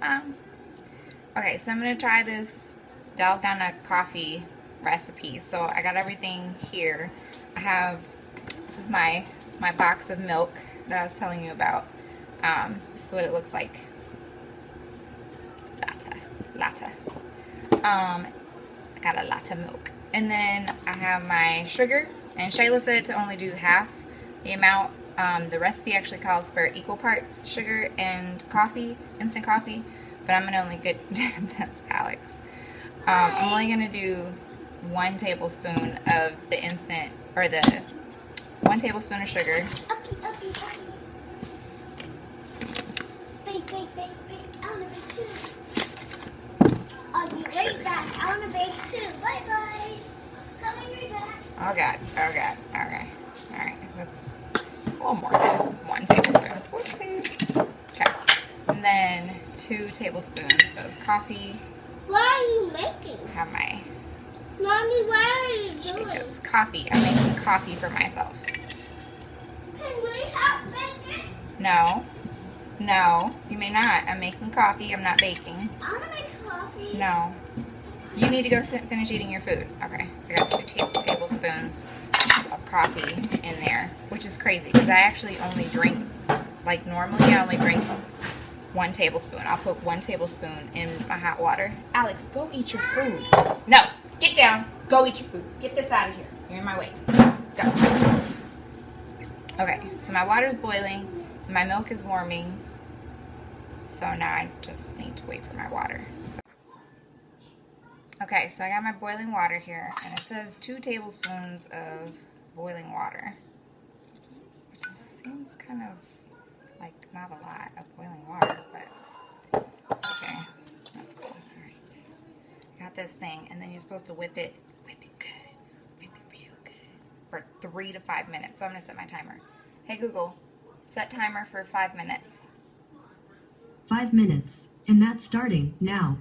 Okay, so I'm gonna try this Dalgona coffee recipe. So I got everything here. I have, this is my box of milk that I was telling you about. This is what it looks like. Latte. I got a lot of milk. And then I have my sugar. And Shayla said to only do half the amount. The recipe actually calls for equal parts sugar and coffee, instant coffee. But I'm gonna only get, that's Alex. I'm only gonna do 1 tablespoon of the instant, or the 1 tablespoon of sugar. Bake. I wanna bake too. I'll be right back. I wanna bake too. Bye. Coming right back. Oh God. Alright. That's a little more than 1 tablespoon. Whoopsies. Okay. And then 2 tablespoons of coffee. What are you making? I have my Mommy, what are you doing? Jacob's coffee. I'm making coffee for myself. Can we help make it? No, you may not. I'm making coffee. I'm not baking. I wanna make coffee. No. You need to go finish eating your food. Okay. I got 2 tablespoons of coffee in there, which is crazy because I actually only drink, like normally I only drink 1 tablespoon. I'll put 1 tablespoon in my hot water. Alex, go eat your food. No, get down. Go eat your food. Get this out of here. You're in my way. Go. Okay, so my water's boiling. My milk is warming. So now I just need to wait for my water. Okay, so I got my boiling water here, and it says 2 tablespoons of boiling water, which seems kind of like not a lot of boiling water, but okay, that's cool. All right, got this thing, and then you're supposed to whip it good, whip it real good for 3 to 5 minutes. So I'm gonna set my timer. Hey Google, set timer for 5 minutes. 5 minutes, and that's starting now.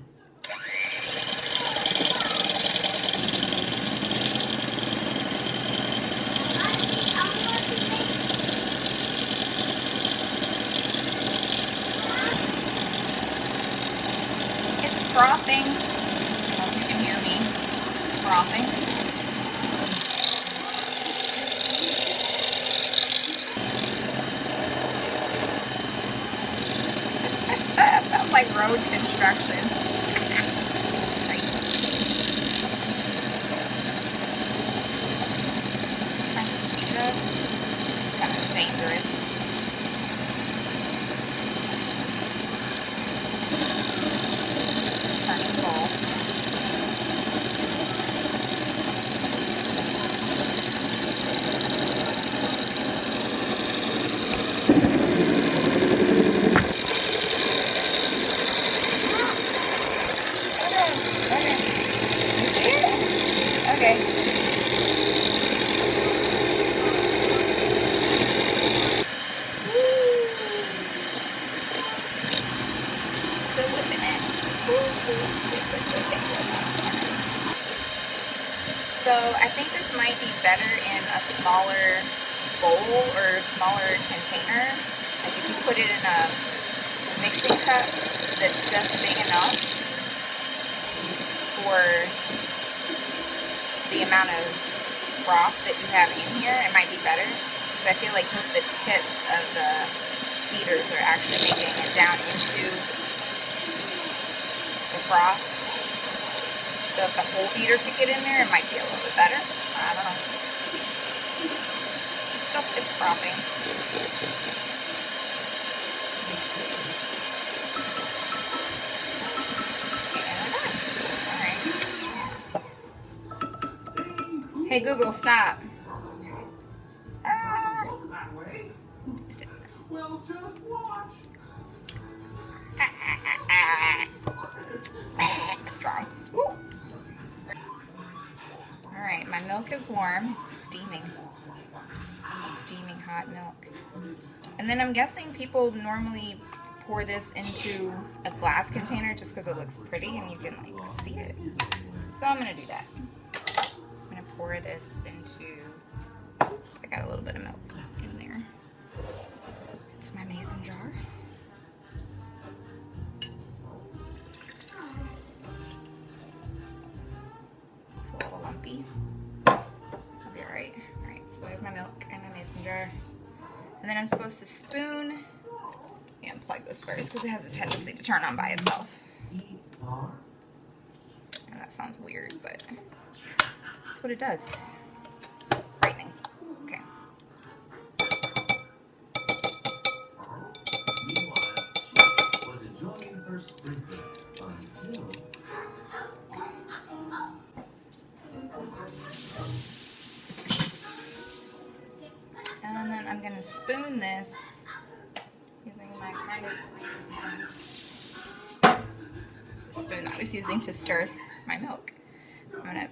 Frothing. I hope you can hear me. Frothing. That sounds like road construction. Trying to speed it up. Kind of dangerous. Okay. Still whipping it. So I think this might be better in a smaller bowl or smaller container. Like if you put it in a mixing cup that's just big enough for the amount of broth that you have in here, it might be better. Because I feel like just the tips of the feeders are actually making it down into the broth. So if the whole feeder could get in there, it might be a little bit better. I don't know. It's frothing. Alright. Hey Google, stop. Well, just watch. Strong. Alright, my milk is warm. It's steaming. Steaming hot milk. And then I'm guessing people normally pour this into a glass container just because it looks pretty and you can like see it. So I'm going to do that. I'm going to pour this into, oops, I got a little bit of milk in there. Into my mason jar. So there's my milk and my mason jar. And then I'm supposed to spoon. Yeah, unplug this first because it has a tendency to turn on by itself. And that sounds weird, but that's what it does. It's frightening. Okay. Was enjoying her sprinkler until And then I'm going to spoon this using my kind of spoon I was using to stir my milk. I'm going to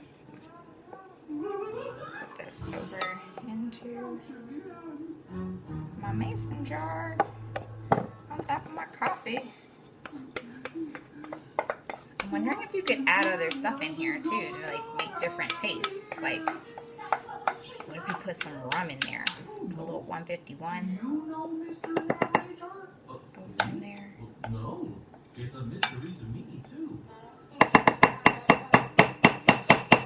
put this over into my mason jar on top of my coffee. I'm wondering if you could add other stuff in here too to like make different tastes. Like, what if you put some rum in there? Put a little 151 you know Mr. Narrator? in there. No, it's a mystery to me too.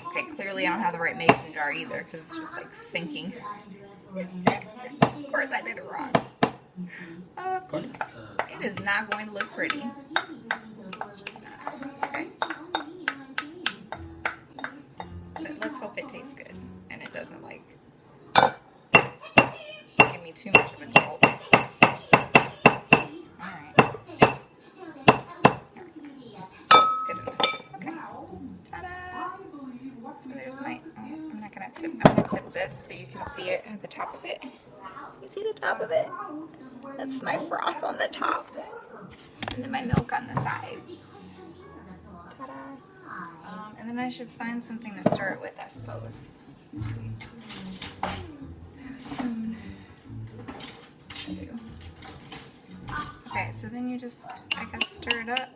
Okay, clearly I don't have the right mason jar either because it's just like sinking. Of course I did it wrong. Of course. It is not going to look pretty. It's just not. It's okay. But let's hope it tastes good and it doesn't like give me too much of a jolt. Alright. That's good enough. Okay. Ta-da! So there's my, I'm gonna tip this so you can see it at the top of it. You see the top of it? That's my froth on the top. And then my milk on the sides. Ta-da! And then I should find something to stir it with, I suppose. Spoon. Okay, so then you just, I guess, stir it up.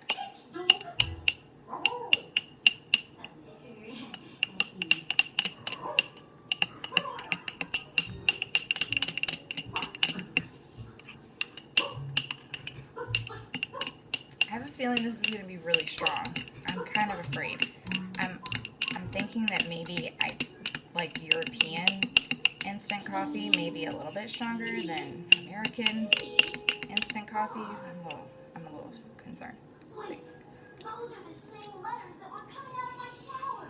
I have a feeling this is going to be really strong. I'm kind of afraid. I'm thinking that maybe I like European instant coffee, maybe a little bit stronger than American instant coffee. I'm a little concerned. Let's see. Those are the same letters that were coming out of my shower.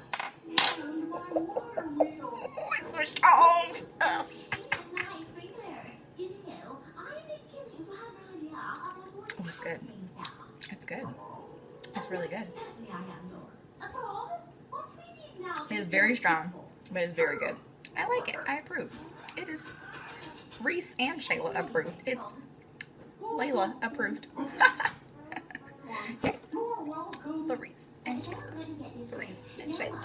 Oh, it's so strong stuff. Nice sprinkler. You know, I've been getting to have an idea of what Oh, it's good. It's good. It's really good. It is very strong, but it's very good. I like it. I approve. It is Reese and Shayla approved. It's Layla approved. Okay. The Reese and Shayla. The Reese and Shayla.